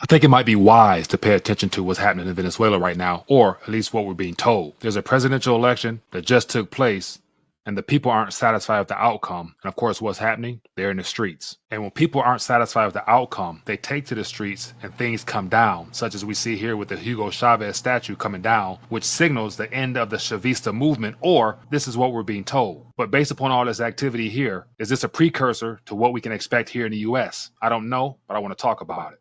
I think it might be wise to pay attention to what's happening in Venezuela right now, or at least what we're being told. There's a presidential election that just took place, and the people aren't satisfied with the outcome. And of course, what's happening? They're in the streets. And when people aren't satisfied with the outcome, they take to the streets and things come down, such as we see here with the 𝗙𝗢𝗟𝗟𝗢𝗪 statue coming down, which signals the end of the Chavista movement, or this is what we're being told. But based upon all this activity here, is this a precursor to what we can expect here in the US? I don't know, but I want to talk about it.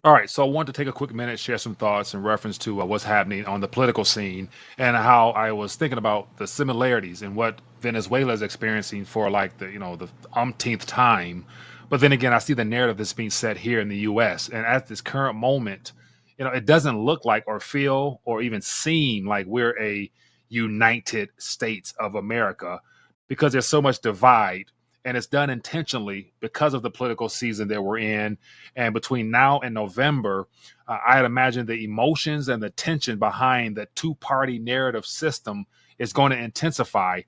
All right, so I want to take a quick minute, share some thoughts in reference to what's happening on the political scene and how I was thinking about the similarities in what Venezuela is experiencing for like the umpteenth time. But then again, I see the narrative that's being set here in the U.S. And at this current moment, it doesn't look like or feel or even seem like we're a United States of America because there's so much divide. And it's done intentionally because of the political season that we're in. And between now and November, I'd imagine the emotions and the tension behind the two-party narrative system is going to intensify.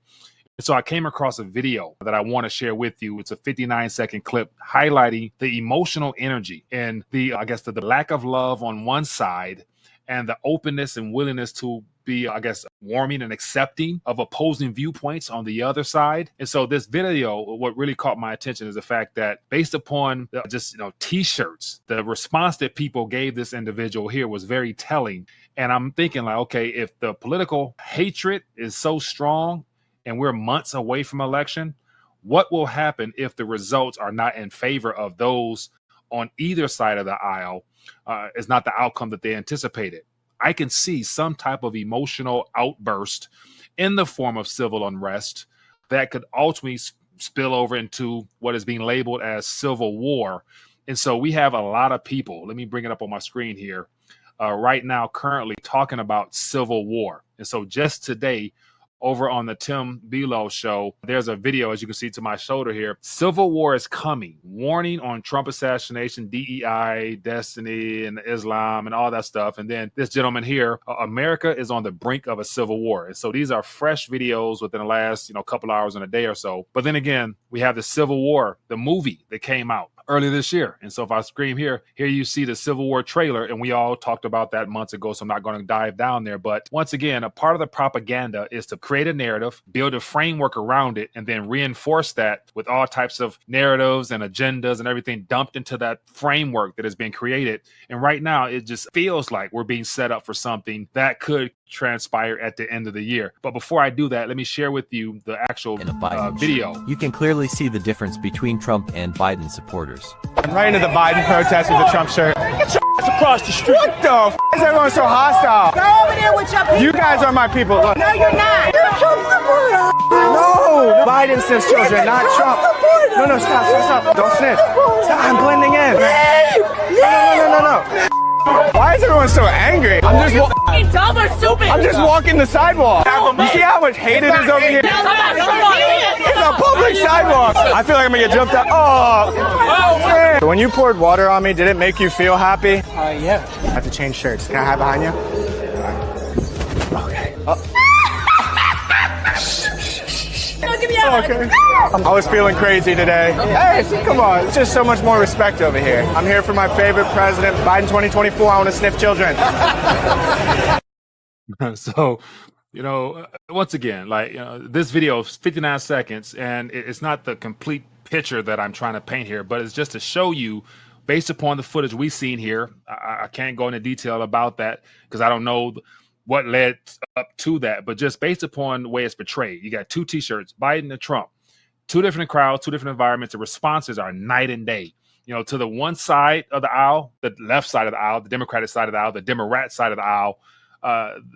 So I came across a video that I want to share with you. It's a 59-second clip highlighting the emotional energy and the lack of love on one side and the openness and willingness to be, warming and accepting of opposing viewpoints on the other side. And so this video, what really caught my attention is the fact that based upon t-shirts, the response that people gave this individual here was very telling. And I'm thinking like, okay, if the political hatred is so strong and we're months away from election, what will happen if the results are not in favor of those on either side of the aisle? Is not the outcome that they anticipated. I can see some type of emotional outburst in the form of civil unrest that could ultimately spill over into what is being labeled as civil war. And so we have a lot of people, let me bring it up on my screen here, right now currently talking about civil war. And so just today, over on the 𝗙𝗢𝗟𝗟𝗢𝗪 show, there's a video, as you can see to my shoulder here. Civil war is coming. Warning on Trump assassination, DEI, destiny, and Islam, and all that stuff. And then this gentleman here, America is on the brink of a civil war. And so these are fresh videos within the last, couple hours in a day or so. But then again, we have the Civil War, the movie that came out earlier this year. And so if I scream here you see the Civil War trailer, and we all talked about that months ago, so I'm not going to dive down there. But once again, a part of the propaganda is to create a narrative, build a framework around it, and then reinforce that with all types of narratives and agendas and everything dumped into that framework that has been created. And right now, it just feels like we're being set up for something that could transpire at the end of the year. But before I do that, let me share with you the actual video. You can clearly see the difference between Trump and Biden supporters. I'm right into the Biden protest with the Trump shirt. Get your ass across the street. What the f is everyone so hostile? Go over there with your people. You guys are my people. Look. No, you're not. You're a Trump supporter. No, Biden sniffs children, not Trump. No, stop. Don't sniff. Stop, I'm blending in. No. Why is everyone so angry? I'm just walking the sidewalk. You see how much hate it is over here? It's a public sidewalk. I feel like I'm gonna get jumped out. Oh, so when you poured water on me, did it make you feel happy? Yeah. I have to change shirts. Can I hide behind you? Okay. Okay. I was feeling crazy today. Hey, come on. It's just so much more respect over here. I'm here for my favorite president, Biden 2024. I want to sniff children. So, once again, this video is 59 seconds, and it's not the complete picture that I'm trying to paint here, but it's just to show you, based upon the footage we've seen here. I can't go into detail about that because I don't know what led up to that, but just based upon the way it's portrayed. You got two t-shirts, Biden and Trump, two different crowds, two different environments. The responses are night and day. To the one side of the aisle, the left side of the aisle, the Democratic side of the aisle, the Democrat side of the aisle,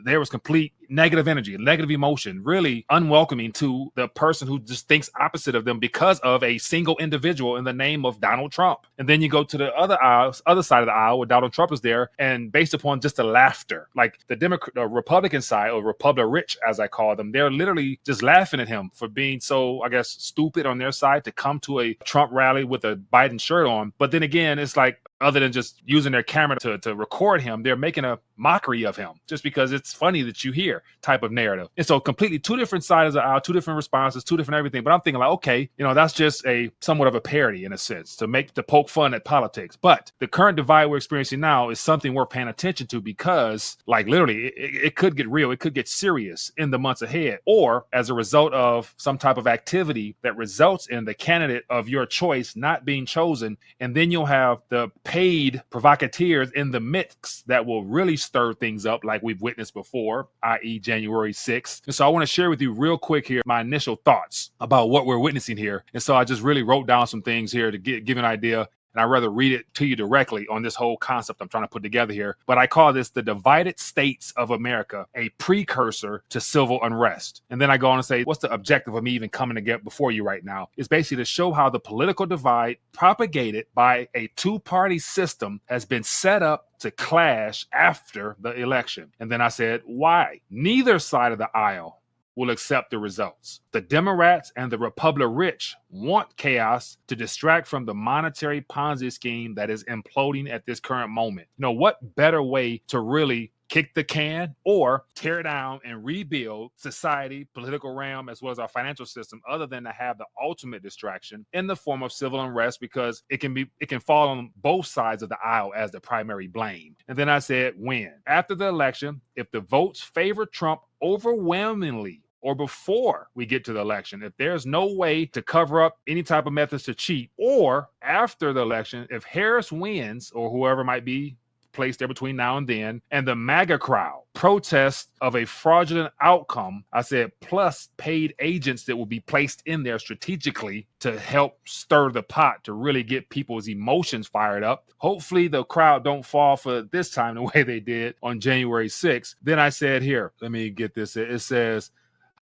there was complete negative energy, negative emotion, really unwelcoming to the person who just thinks opposite of them because of a single individual in the name of Donald Trump. And then you go to the other side of the aisle where Donald Trump is there, and based upon just the laughter, like the Republican side, or Republic Rich, as I call them, they're literally just laughing at him for being so, stupid on their side to come to a Trump rally with a Biden shirt on. But then again, it's like, other than just using their camera to record him, they're making a mockery of him just because it's funny that you hear type of narrative. And so completely two different sides of the aisle, two different responses, two different everything. But I'm thinking like, okay, that's just a somewhat of a parody in a sense to poke fun at politics. But the current divide we're experiencing now is something we're paying attention to because like literally it could get real. It could get serious in the months ahead, or as a result of some type of activity that results in the candidate of your choice not being chosen. And then you'll have the paid provocateurs in the mix that will really stir things up like we've witnessed before, i.e. January 6th. And so I want to share with you real quick here my initial thoughts about what we're witnessing here. And so I just really wrote down some things here to give you an idea. And I'd rather read it to you directly on this whole concept I'm trying to put together here. But I call this the divided states of America, a precursor to civil unrest. And then I go on and say, what's the objective of me even coming to get before you right now? It's basically to show how the political divide propagated by a two-party system has been set up to clash after the election. And then I said, why? Neither side of the aisle will accept the results. The Democrats and the Republic rich want chaos to distract from the monetary Ponzi scheme that is imploding at this current moment. What better way to really kick the can or tear down and rebuild society, political realm, as well as our financial system, other than to have the ultimate distraction in the form of civil unrest, because it can fall on both sides of the aisle as the primary blame. And then I said, when? After the election, if the votes favor Trump overwhelmingly, or before we get to the election, if there's no way to cover up any type of methods to cheat, or after the election, if Harris wins or whoever might be placed there between now and then, and the MAGA crowd protests of a fraudulent outcome, I said, plus paid agents that will be placed in there strategically to help stir the pot to really get people's emotions fired up. Hopefully the crowd don't fall for this time the way they did on January 6th. Then I said here, let me get this. It says,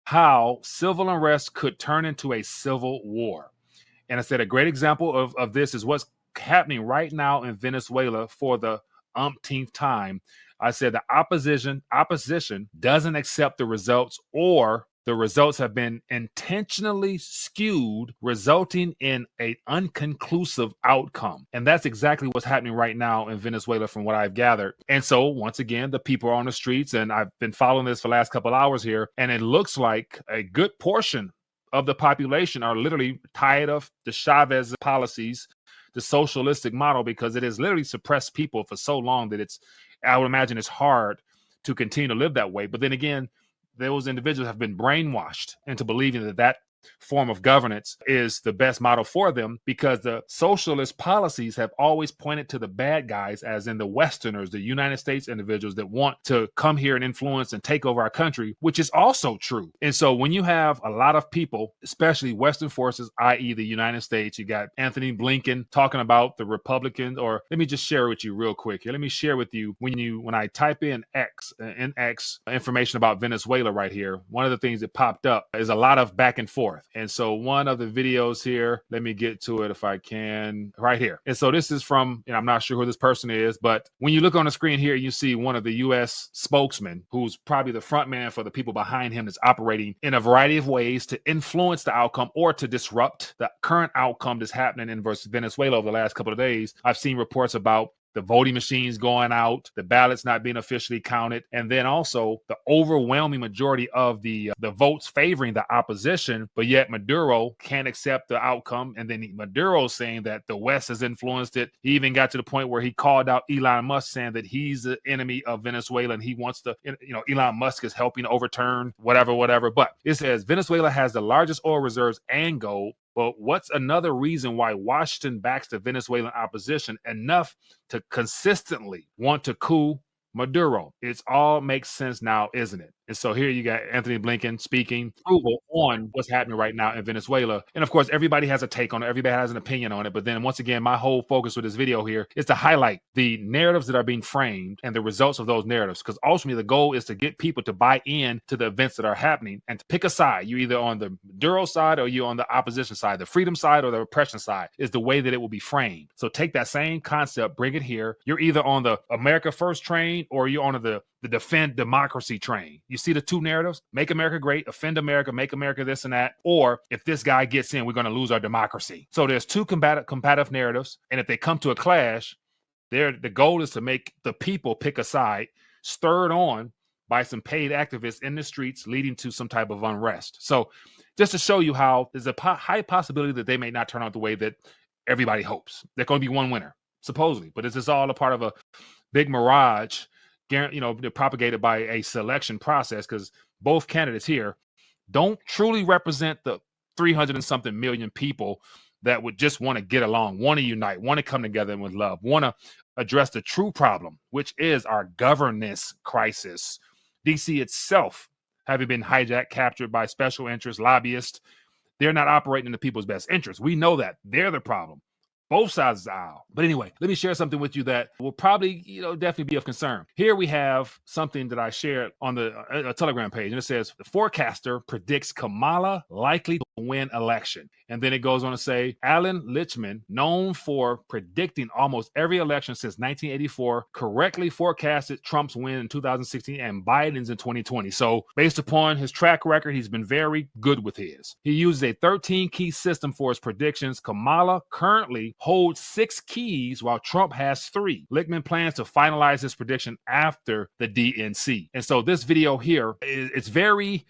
how civil unrest could turn into a civil war. And I said a great example of this is what's happening right now in Venezuela for the umpteenth time. I said the opposition doesn't accept the results, or the results have been intentionally skewed, resulting in an unconclusive outcome. And that's exactly what's happening right now in Venezuela from what I've gathered. And so once again, the people are on the streets, and I've been following this for the last couple of hours here, and it looks like a good portion of the population are literally tired of the Chavez policies, the socialistic model, because it has literally suppressed people for so long that I would imagine it's hard to continue to live that way. But then again, those individuals have been brainwashed into believing that form of governance is the best model for them, because the socialist policies have always pointed to the bad guys, as in the Westerners, the United States individuals that want to come here and influence and take over our country, which is also true. And so when you have a lot of people, especially Western forces, i.e. the United States, you got Anthony Blinken talking about the Republicans, or let me just share with you real quick here. Let me share with you when I type in X information about Venezuela right here, one of the things that popped up is a lot of back and forth. And so one of the videos here, let me get to it if I can, right here. And so this is from, I'm not sure who this person is, but when you look on the screen here, you see one of the U.S. spokesmen, who's probably the front man for the people behind him, that's operating in a variety of ways to influence the outcome or to disrupt the current outcome that's happening in Venezuela over the last couple of days. I've seen reports about the voting machines going out, the ballots not being officially counted, and then also the overwhelming majority of the votes favoring the opposition, but yet Maduro can't accept the outcome. And then Maduro saying that the West has influenced it. He even got to the point where he called out Elon Musk, saying that he's the enemy of Venezuela and he wants to, Elon Musk is helping overturn whatever. But it says Venezuela has the largest oil reserves and gold. But what's another reason why Washington backs the Venezuelan opposition enough to consistently want to coup Maduro? It all makes sense now, isn't it? And so here you got Anthony Blinken speaking approval on what's happening right now in Venezuela. And of course, everybody has a take on it. Everybody has an opinion on it. But then once again, my whole focus with this video here is to highlight the narratives that are being framed and the results of those narratives. Because ultimately, the goal is to get people to buy in to the events that are happening and to pick a side. You're either on the Maduro side or you're on the opposition side. The freedom side or the repression side is the way that it will be framed. So take that same concept, bring it here. You're either on the America First train or you're on the defend democracy train. You see the two narratives? Make America great, offend America, make America this and that. Or if this guy gets in, we're going to lose our democracy. So there's two combative narratives. And if they come to a clash, the goal is to make the people pick a side stirred on by some paid activists in the streets, leading to some type of unrest. So just to show you how there's a high possibility that they may not turn out the way that everybody hopes. There's going to be one winner, supposedly, but this is all a part of a big mirage, propagated by a selection process, because both candidates here don't truly represent the 300 and something million people that would just want to get along, want to unite, want to come together with love, want to address the true problem, which is our governance crisis. DC itself having been hijacked, captured by special interests, lobbyists. They're not operating in the people's best interest. We know that. They're the problem. Both sides of the aisle. But anyway, let me share something with you that will probably, definitely be of concern. Here we have something that I shared on the Telegram page, and it says, the forecaster predicts Kamala likely to win election. And then it goes on to say, Allan Lichtman, known for predicting almost every election since 1984, correctly forecasted Trump's win in 2016 and Biden's in 2020. So based upon his track record, he's been very good with his. He uses a 13-key system for his predictions. Kamala currently holds 6 keys while Trump has 3. Lichtman plans to finalize his prediction after the DNC. And so this video here, it's very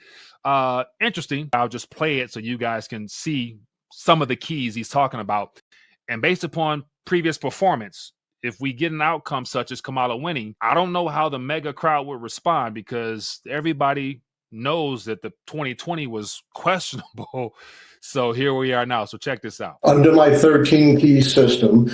interesting. I'll just play it so you guys can see some of the keys he's talking about. And based upon previous performance, if we get an outcome such as Kamala winning, I don't know how the mega crowd would respond, because everybody knows that the 2020 was questionable. So here we are now. So check this out. Under my 13-key system,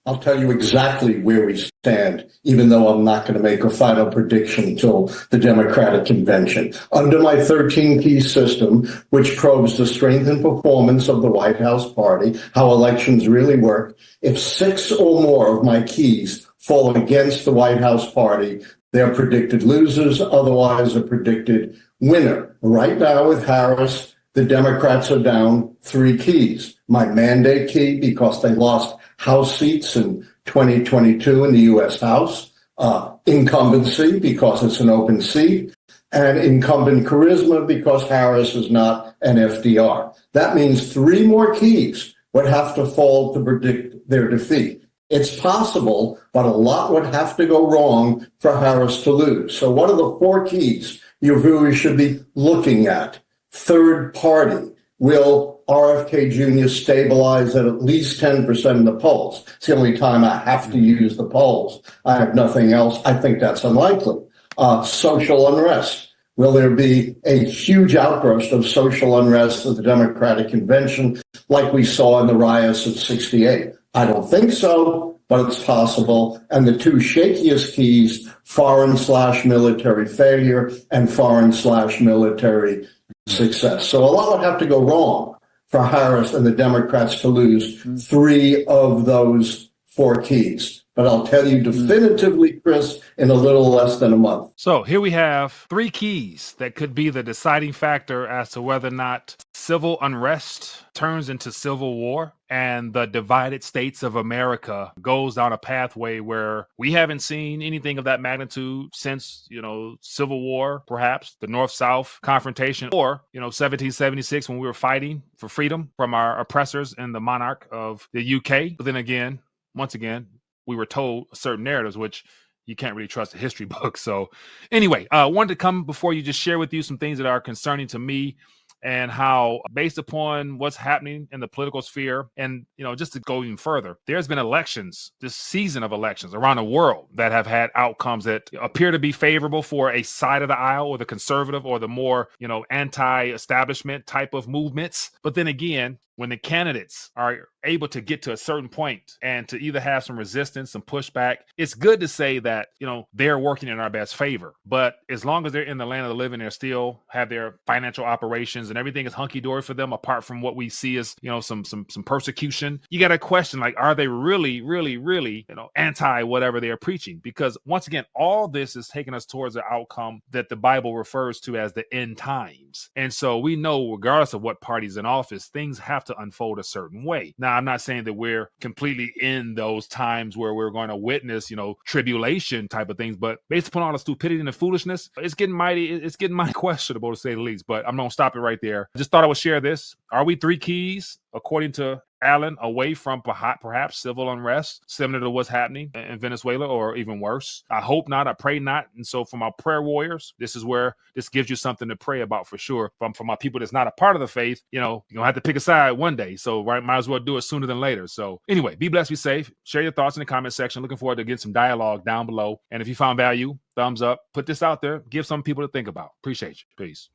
I'll tell you exactly where we stand, even though I'm not going to make a final prediction until the Democratic convention. Under my 13-key system, which probes the strength and performance of the White House party, how elections really work, if 6 or more of my keys fall against the White House party, they're predicted losers, otherwise a predicted winner. Right now with Harris, the Democrats are down 3 keys. My mandate key, because they lost House seats in 2022 in the U.S. House, incumbency, because it's an open seat, and incumbent charisma, because Harris is not an FDR. That means 3 more keys would have to fall to predict their defeat. It's possible, but a lot would have to go wrong for Harris to lose. So what are the 4 keys your viewers should be looking at? Third party. Will RFK Jr. stabilize at least 10% in the polls? It's the only time I have to use the polls. I have nothing else. I think that's unlikely. Social unrest. Will there be a huge outburst of social unrest at the Democratic convention like we saw in the riots of '68? I don't think so, but it's possible. And the 2 shakiest keys, foreign/military failure and foreign/military success. So a lot would have to go wrong for Harris and the Democrats to lose 3 of those 4 keys. But I'll tell you definitively, Chris, in a little less than a month. So here we have 3 keys that could be the deciding factor as to whether or not civil unrest turns into civil war and the divided states of America goes down a pathway where we haven't seen anything of that magnitude since, Civil War, perhaps the North-South confrontation, or, 1776 when we were fighting for freedom from our oppressors and the monarch of the UK. But then again, once again, we were told certain narratives, which you can't really trust a history book. So anyway, I wanted to come before you, just share with you some things that are concerning to me, and how, based upon what's happening in the political sphere, and just to go even further, there's been elections, this season of elections around the world, that have had outcomes that appear to be favorable for a side of the aisle, or the conservative, or the more anti-establishment type of movements. But then again, when the candidates are able to get to a certain point and to either have some resistance, some pushback, it's good to say that, they're working in our best favor. But as long as they're in the land of the living, they still have their financial operations and everything is hunky-dory for them, apart from what we see as, some persecution. You got to question, like, are they really, really, really, anti whatever they're preaching? Because once again, all this is taking us towards the outcome that the Bible refers to as the end times. And so we know, regardless of what party's in office, things have to unfold a certain way. Now, I'm not saying that we're completely in those times where we're going to witness, tribulation type of things, but based upon all the stupidity and the foolishness, it's getting mighty questionable, to say the least. But I'm going to stop it right there. I just thought I would share this. Are we 3 keys according to Allan, away from perhaps civil unrest, similar to what's happening in Venezuela, or even worse. I hope not. I pray not. And so for my prayer warriors, this is where this gives you something to pray about for sure. For my people that's not a part of the faith, you're going to have to pick a side one day. So might as well do it sooner than later. So anyway, be blessed, be safe. Share your thoughts in the comment section. Looking forward to getting some dialogue down below. And if you found value, thumbs up. Put this out there. Give some people to think about. Appreciate you. Peace.